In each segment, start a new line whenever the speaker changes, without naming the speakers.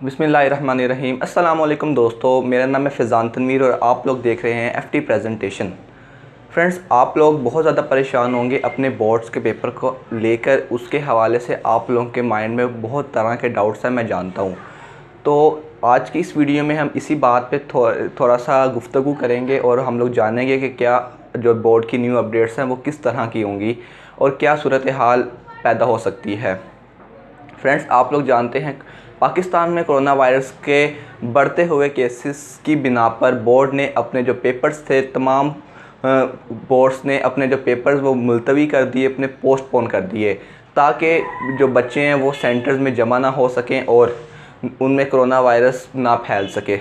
बिस्मिल्लाहिर्रहमानिर्रहीम। अस्सलाम वालेकुम दोस्तों, मेरा नाम है फ़ैज़ान तनवीर और आप लोग देख रहे हैं एफ़टी प्रेजेंटेशन। फ्रेंड्स, आप लोग बहुत ज़्यादा परेशान होंगे अपने बोर्ड्स के पेपर को लेकर। उसके हवाले से आप लोगों के माइंड में बहुत तरह के डाउट्स हैं, मैं जानता हूँ। तो आज की इस वीडियो में हम इसी बात पे थोड़ा सा गुफ्तगू करेंगे और हम लोग जानेंगे कि क्या जो बोर्ड की न्यू अपडेट्स हैं वो किस तरह की होंगी और क्या सूरत हाल पैदा हो सकती है। फ्रेंड्स, आप लोग जानते हैं पाकिस्तान में कोरोना वायरस के बढ़ते हुए केसेस की बिना पर बोर्ड ने अपने जो पेपर्स थे, तमाम बोर्ड्स ने अपने जो पेपर्स वो मुलतवी कर दिए, अपने पोस्टपोन कर दिए, ताकि जो बच्चे हैं वो सेंटर्स में जमा ना हो सकें और उनमें कोरोना वायरस ना फैल सके।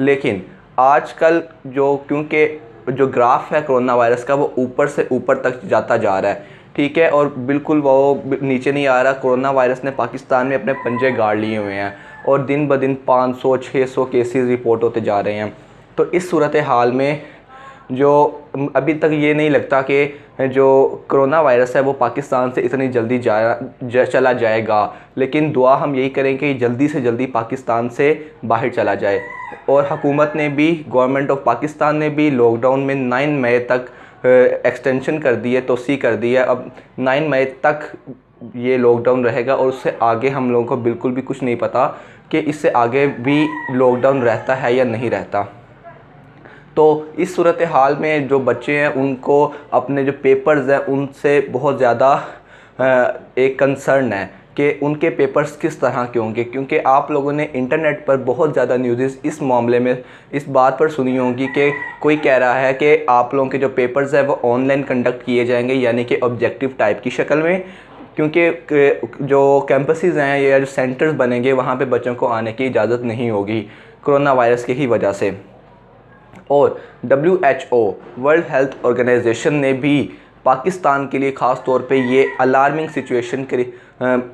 लेकिन आजकल क्योंकि जो ग्राफ है कोरोना वायरस का वो ऊपर से ऊपर तक जाता जा रहा है, ठीक है, और बिल्कुल वो नीचे नहीं आ रहा। कोरोना वायरस ने पाकिस्तान में अपने पंजे गाड़ लिए हुए हैं और दिन ब दिन 500-600 केसेस रिपोर्ट होते जा रहे हैं। तो इस सूरत हाल में जो अभी तक ये नहीं लगता कि जो कोरोना वायरस है वो पाकिस्तान से इतनी जल्दी चला जाएगा, लेकिन दुआ हम यही करें कि जल्दी से जल्दी पाकिस्तान से बाहर चला जाए। और हुकूमत ने भी, गवर्नमेंट ऑफ पाकिस्तान ने भी लॉकडाउन में 9 मई तक एक्सटेंशन कर दी है, तोसी कर दी है। अब 9 मई तक ये लॉकडाउन रहेगा और उससे आगे हम लोगों को बिल्कुल भी कुछ नहीं पता कि इससे आगे भी लॉकडाउन रहता है या नहीं रहता। तो इस सूरत हाल में जो बच्चे हैं उनको अपने जो पेपर्स हैं उनसे बहुत ज़्यादा एक कंसर्न है कि उनके पेपर्स किस तरह के होंगे, क्योंकि आप लोगों ने इंटरनेट पर बहुत ज़्यादा न्यूज़ इस मामले में इस बात पर सुनी होगी कि कोई कह रहा है कि आप लोगों के जो पेपर्स हैं वो ऑनलाइन कंडक्ट किए जाएंगे, यानी कि ऑब्जेक्टिव टाइप की शक्ल में, क्योंकि जो कैंपसेस हैं या जो सेंटर्स बनेंगे वहाँ पे बच्चों को आने की इजाज़त नहीं होगी कोरोना वायरस की ही वजह से। और WHO वर्ल्ड हेल्थ ऑर्गेनाइजेशन ने भी पाकिस्तान के लिए ख़ास तौर पे ये अलार्मिंग सिचुएशन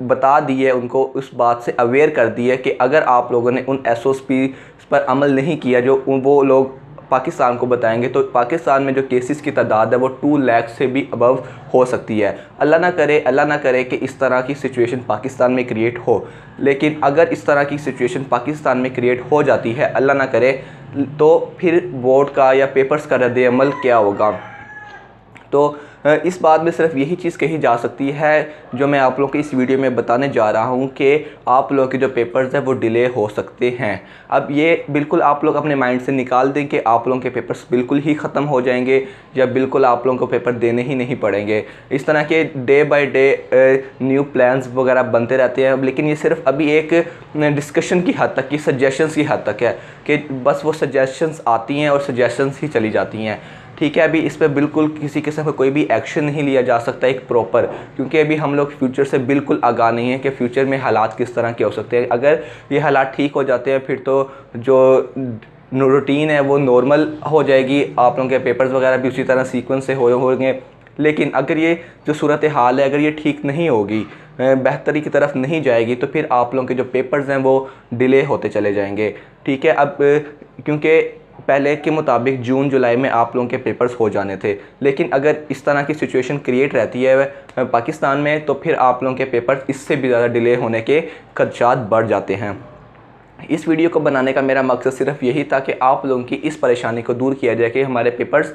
बता दी है, उनको उस बात से अवेयर कर दी है कि अगर आप लोगों ने उन SOP पर अमल नहीं किया जो वो लोग पाकिस्तान को बताएंगे, तो पाकिस्तान में जो केसेस की तादाद है वो 2 लाख से भी अबव हो सकती है। अल्लाह ना करे कि इस तरह की सिचुएशन पाकिस्तान में क्रिएट हो, लेकिन अगर इस तरह की सिचुएशन पाकिस्तान में क्रिएट हो जाती है, अल्लाह ना करे, तो फिर बोर्ड का या पेपर्स का रद्द अमल क्या होगा। तो इस बात में सिर्फ यही चीज़ कही जा सकती है जो मैं आप लोगों को इस वीडियो में बताने जा रहा हूं कि आप लोगों के जो पेपर्स हैं वो डिले हो सकते हैं। अब ये बिल्कुल आप लोग अपने माइंड से निकाल दें कि आप लोगों के पेपर्स बिल्कुल ही ख़त्म हो जाएंगे या बिल्कुल आप लोगों को पेपर देने ही नहीं पड़ेंगे। इस तरह के day by day new plans वगैरह बनते रहते हैं, लेकिन ये सिर्फ अभी एक डिस्कशन की हद तक, की सजेशंस की हद तक है कि बस वो सजेशंस आती हैं और सजेशंस ही चली जाती हैं, ठीक है। अभी इस पर बिल्कुल किसी किस्म का कोई भी एक्शन नहीं लिया जा सकता एक प्रॉपर, क्योंकि अभी हम लोग फ्यूचर से बिल्कुल आगाह नहीं है कि फ़्यूचर में हालात किस तरह के हो सकते हैं। अगर ये हालात ठीक हो जाते हैं फिर तो जो रूटीन है वो नॉर्मल हो जाएगी, आप लोगों के पेपर्स वगैरह भी उसी तरह सीक्वेंस से होंगे। लेकिन अगर ये जो सूरत हाल है अगर ये ठीक नहीं होगी, बेहतरी की तरफ नहीं जाएगी, तो फिर आप लोगों के जो पेपर्स हैं वो डिले होते चले जाएंगे, ठीक है। अब क्योंकि पहले के मुताबिक जून जुलाई में आप लोगों के पेपर्स हो जाने थे, लेकिन अगर इस तरह की सिचुएशन क्रिएट रहती है पाकिस्तान में, तो फिर आप लोगों के पेपर्स इससे भी ज़्यादा डिले होने के खदशात बढ़ जाते हैं। इस वीडियो को बनाने का मेरा मकसद सिर्फ यही था कि आप लोगों की इस परेशानी को दूर किया जाए कि हमारे पेपर्स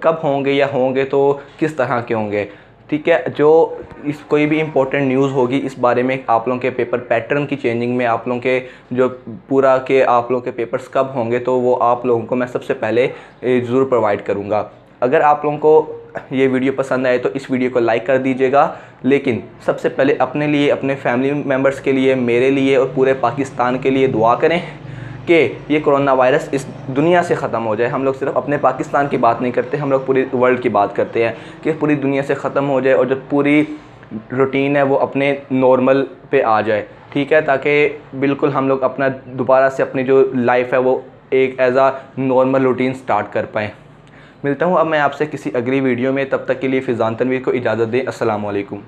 कब होंगे या होंगे तो किस तरह के होंगे, ठीक है। जो कोई भी इम्पोर्टेंट न्यूज़ होगी इस बारे में, आप लोगों के पेपर पैटर्न की चेंजिंग में, आप लोगों के जो पूरा के आप लोगों के पेपर्स कब होंगे, तो वो आप लोगों को मैं सबसे पहले ज़रूर प्रोवाइड करूँगा। अगर आप लोगों को ये वीडियो पसंद आए तो इस वीडियो को लाइक कर दीजिएगा, लेकिन सबसे पहले अपने लिए, अपने फैमिली मेम्बर्स के लिए, मेरे लिए और पूरे पाकिस्तान के लिए दुआ करें कि ये कोरोना वायरस इस दुनिया से ख़त्म हो जाए। हम लोग सिर्फ अपने पाकिस्तान की बात नहीं करते, हम लोग पूरी वर्ल्ड की बात करते हैं कि पूरी दुनिया से ख़त्म हो जाए और जो पूरी रूटीन है वो अपने नॉर्मल पे आ जाए, ठीक है, ताकि बिल्कुल हम लोग अपना दोबारा से अपनी जो लाइफ है वो एक एज़ आ नॉर्मल रूटीन स्टार्ट कर पाएँ। मिलता हूँ अब मैं आपसे किसी अगली वीडियो में, तब तक के लिए फ़ैज़ान तनवीर को इजाज़त दें। अस्सलाम वालेकुम।